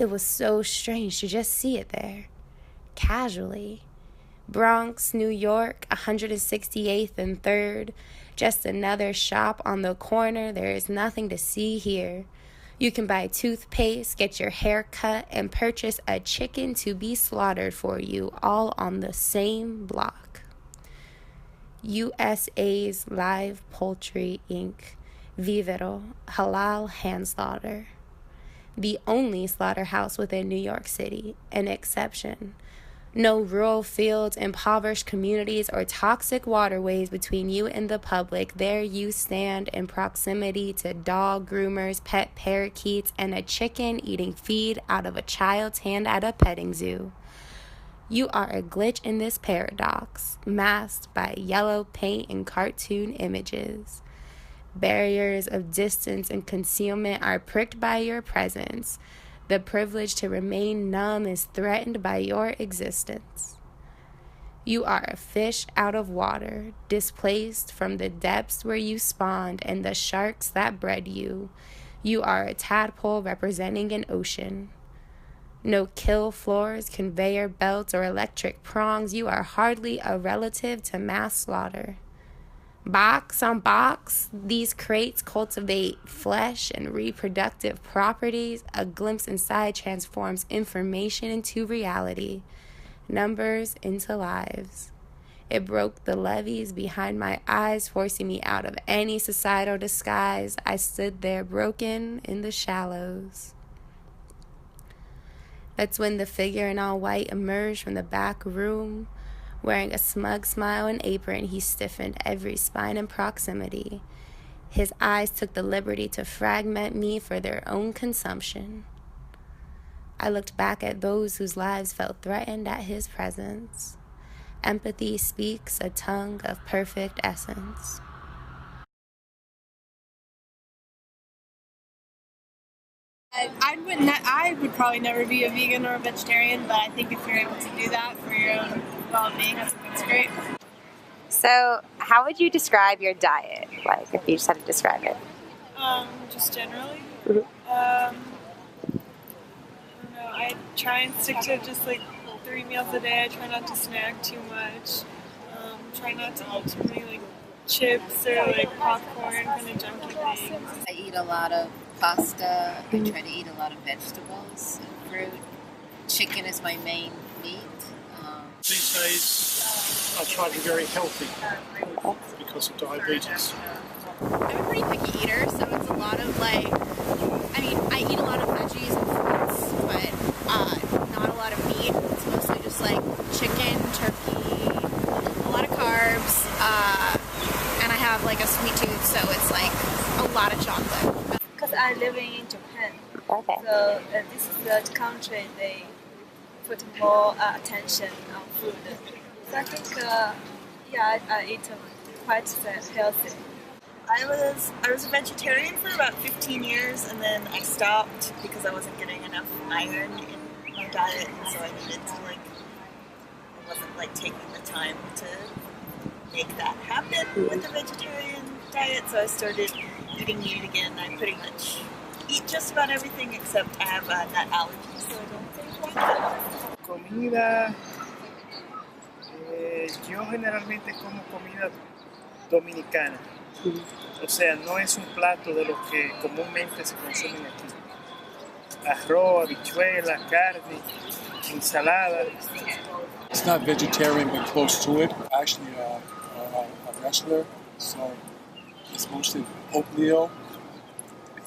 It was so strange to just see it there, casually. Bronx, New York, 168th and 3rd. Just another shop on the corner. There is nothing to see here. You can buy toothpaste, get your hair cut, and purchase a chicken to be slaughtered for you, all on the same block. USA's Live Poultry Inc. Vivero, halal hand slaughter. The only slaughterhouse within New York City, an exception. No rural fields, impoverished communities, or toxic waterways between you and the public. There you stand in proximity to dog groomers, pet parakeets, and a chicken eating feed out of a child's hand at a petting zoo. You are a glitch in this paradox, masked by yellow paint and cartoon images. Barriers of distance and concealment are pricked by your presence. The privilege to remain numb is threatened by your existence. You are a fish out of water, displaced from the depths where you spawned and the sharks that bred you. You are a tadpole representing an ocean. No kill floors, conveyor belts, or electric prongs. You are hardly a relative to mass slaughter. Box on box, these crates cultivate flesh and reproductive properties. A glimpse inside transforms information into reality, numbers into lives. It broke the levees behind my eyes, forcing me out of any societal disguise. I stood there broken in the shallows. That's when the figure in all white emerged from the back room. Wearing a smug smile and apron, he stiffened every spine in proximity. His eyes took the liberty to fragment me for their own consumption. I looked back at those whose lives felt threatened at his presence. Empathy speaks a tongue of perfect essence. I would probably never be a vegan or a vegetarian, but I think if you're able to do that for your own well-being, I think that's great. So, how would you describe your diet? Like, if you just had to describe it. Just generally. Mm-hmm. I don't know. I try and stick to just like 3 meals a day. I try not to snack too much. Try not to eat too many like chips or like popcorn, kind of junky things. I eat a lot of pasta. I try to eat a lot of vegetables and fruit. Chicken is my main meat. These days, I try to be very healthy because of diabetes. I'm a pretty picky eater, so it's a lot of I eat a lot of veggies and fruits, but not a lot of meat. It's mostly just like chicken, turkey, a lot of carbs, and I have like a sweet tooth, so it's like a lot of chocolate. Because I live in Japan, Okay. so this is the country they put more attention on food. So I think, I eat quite healthy. I was a vegetarian for about 15 years, and then I stopped because I wasn't getting enough iron in my diet, and so I needed to I wasn't taking the time to make that happen with the vegetarian diet. So I started eating meat again. I pretty much eat just about everything except I have nut allergies, so I don't do that. Comida, yo generalmente como comida dominicana. O sea, no es un plato de los que comúnmente se consumen aquí. Arroz, habichuela, carne, ensalada. It's not vegetarian, but close to it. Actually, a wrestler, so it's mostly oatmeal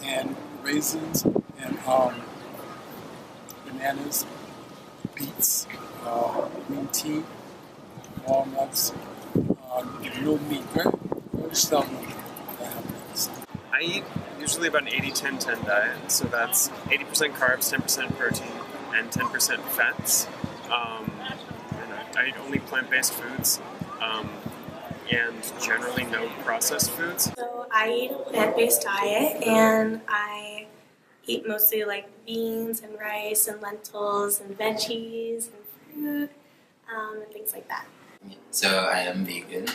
and raisins and bananas, beets, green tea, walnuts, no meat. Very seldom I have this. I eat usually about an 80-10-10 diet, so that's 80% carbs, 10% protein, and 10% fats. And I eat only plant-based foods, and generally no processed foods. So I eat a plant-based diet, and I eat mostly like beans and rice and lentils and veggies and fruit and things like that. So I am vegan,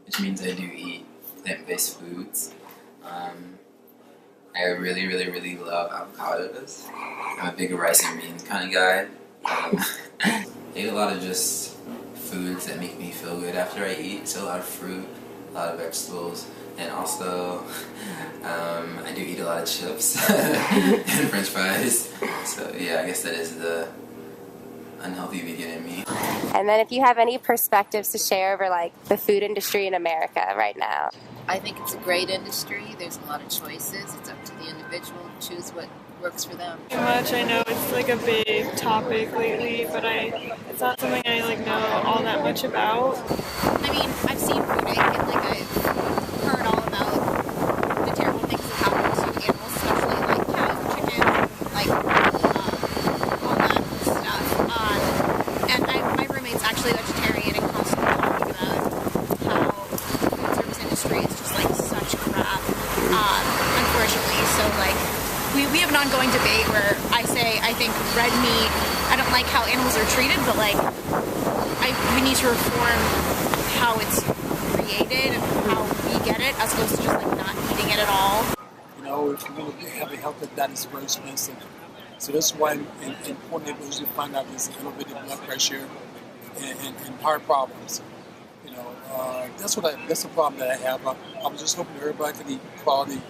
which means I do eat plant-based foods. I really, really, really love avocados. I'm a big rice and beans kind of guy. I eat a lot of just foods that make me feel good after I eat. So a lot of fruit, a lot of vegetables, and also I do eat a lot of chips and French fries. So yeah, I guess that is the unhealthy vegan in me. And then if you have any perspectives to share over like the food industry in America right now. I think it's a great industry. There's a lot of choices. It's up to the individual to choose what works for them. Too much. I know it's like a big topic lately, but it's not something I like know all that much about. I mean, I've seen Food Inc. and like I've heard all about the terrible things that happen to animals, especially like cows and chickens, like all that stuff. And my roommate's actually vegetarian and constantly talking about how the food service industry is just like such crap, unfortunately. So like we have an ongoing debate where I say I think red meat, I don't like how animals are treated, but like we need to reform how it's created and how we get it as opposed to just like not eating it at all. You know, if you want to have a healthy diet, it's very expensive. So that's why in poor neighborhoods you find out there's elevated blood pressure and heart problems. You know, that's the problem that I have. I was just hoping everybody could eat quality,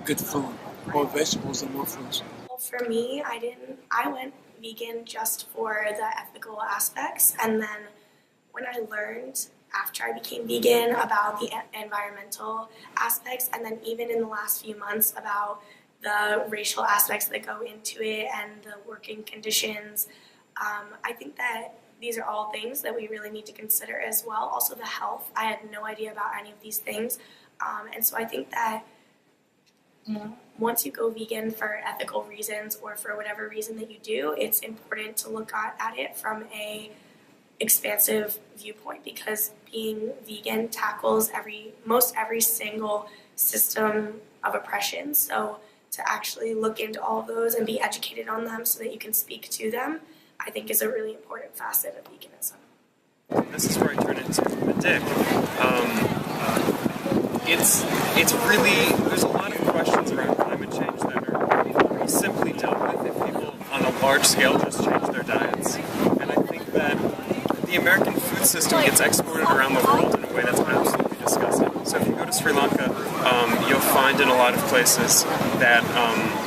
good food, more vegetables and more fruits. Well, for me, I went vegan just for the ethical aspects, and then when I learned after I became vegan about the environmental aspects, and then even in the last few months about the racial aspects that go into it and the working conditions, I think that these are all things that we really need to consider as well. Also the health, I had no idea about any of these things, and so I think that once you go vegan for ethical reasons or for whatever reason that you do, it's important to look at it from a expansive viewpoint, because being vegan tackles most every single system of oppression. So to actually look into all of those and be educated on them so that you can speak to them, I think is a really important facet of veganism. This is where I turn into a dick. It's really, there's a lot of questions around climate change that are simply dealt with if people on a large scale just change their diets. And I think that the American food system gets exported around the world in a way that's absolutely disgusting. So if you go to Sri Lanka, you'll find in a lot of places that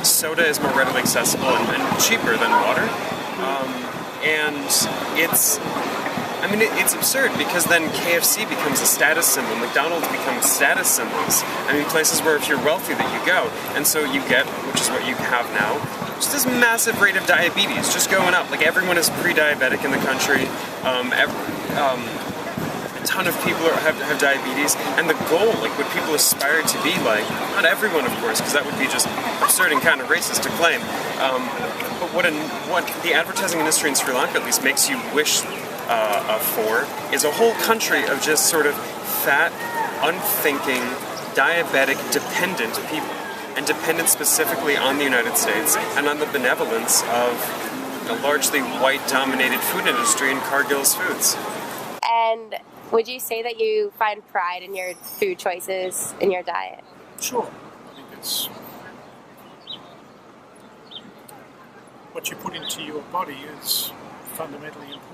soda is more readily accessible and cheaper than water. And it's absurd because then KFC becomes a status symbol, McDonald's becomes status symbols. I mean, places where if you're wealthy that you go. And so you get, which is what you have now, just this massive rate of diabetes just going up. Like everyone is pre-diabetic in the country. A ton of people have diabetes, and the goal, like what people aspire to be like, not everyone of course, because that would be just absurd and kind of racist to claim, but what the advertising industry in Sri Lanka at least makes you wish for is a whole country of just sort of fat, unthinking, diabetic, dependent people, and dependent specifically on the United States and on the benevolence of a largely white-dominated food industry in Cargill's Foods. And would you say that you find pride in your food choices, in your diet? Sure. I think it's what you put into your body is fundamentally important.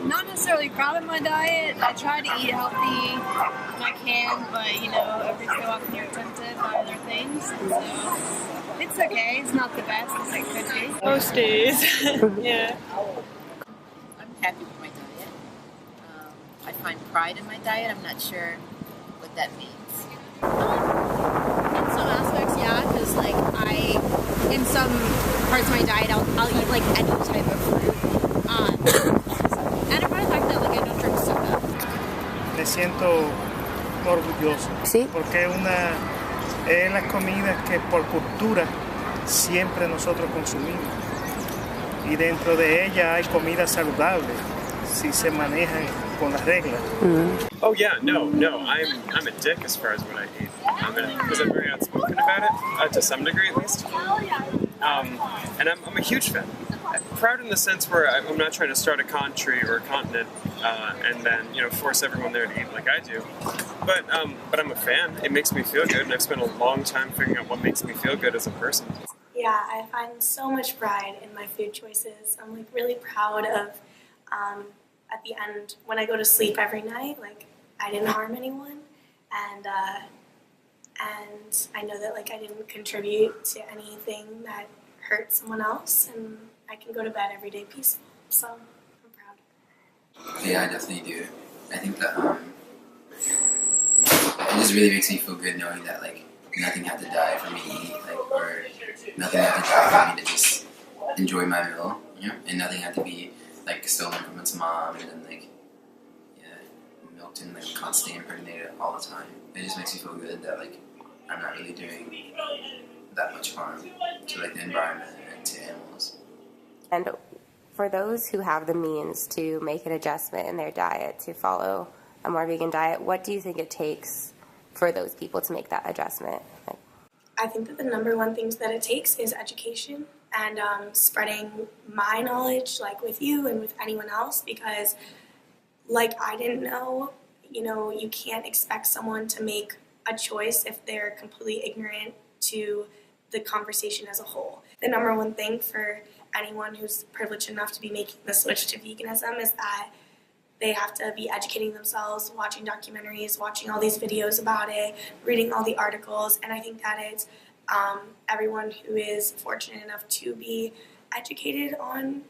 Not necessarily proud of my diet. I try to eat healthy when I can, but you know, every so often you're tempted by other things. So it's okay. It's not the best as it could be. Most days, yeah. I'm happy with my diet. I find pride in my diet. I'm not sure what that means. In some aspects, yeah, because like in some parts of my diet, I'll eat like any type of fruit. And I'm proud of the fact that like I don't drink soda. Me siento orgulloso. ¿Sí? Porque es las comidas que por cultura siempre nosotros consumimos. Y dentro de ella hay comida saludable si se manejan con las reglas. Oh yeah, no, I'm a dick as far as what I eat. Because I'm very outspoken about it, to some degree at least. And I'm a huge fan. Proud in the sense where I'm not trying to start a country or a continent and then force everyone there to eat like I do. But I'm a fan. It makes me feel good, and I've spent a long time figuring out what makes me feel good as a person. Yeah, I find so much pride in my food choices. I'm like really proud of at the end when I go to sleep every night, like I didn't harm anyone, and I know that like I didn't contribute to anything that hurt someone else, and I can go to bed every day peaceful. So I'm proud. Yeah, I definitely do. I think that it just really makes me feel good knowing that like nothing had to die for me to eat, like, or nothing had to die for me to just enjoy my meal, and nothing had to be like stolen from its mom and then like milked and like constantly impregnated all the time. It just makes me feel good that like I'm not really doing that much harm to like the environment and to animals. And for those who have the means to make an adjustment in their diet to follow a more vegan diet, what do you think it takes for those people to make that adjustment? I think that the number one things that it takes is education and spreading my knowledge, like with you and with anyone else, because like I didn't know, you can't expect someone to make a choice if they're completely ignorant to the conversation as a whole. The number one thing for anyone who's privileged enough to be making the switch to veganism is that they have to be educating themselves, watching documentaries, watching all these videos about it, reading all the articles, and I think that it's everyone who is fortunate enough to be educated on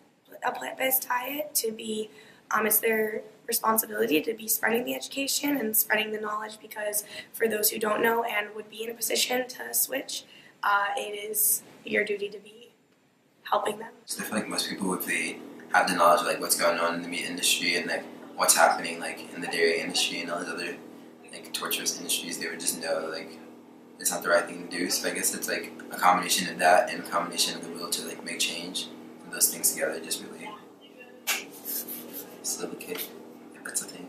a plant-based diet, to be, it's their responsibility to be spreading the education and spreading the knowledge, because for those who don't know and would be in a position to switch, it is your duty to be helping them. So I feel like most people, if they have the knowledge of like what's going on in the meat industry and like what's happening like in the dairy industry and all these other like torturous industries, they would just know like it's not the right thing to do. So I guess it's like a combination of that and a combination of the will to like make change, and those things together just really solidify. That's a thing.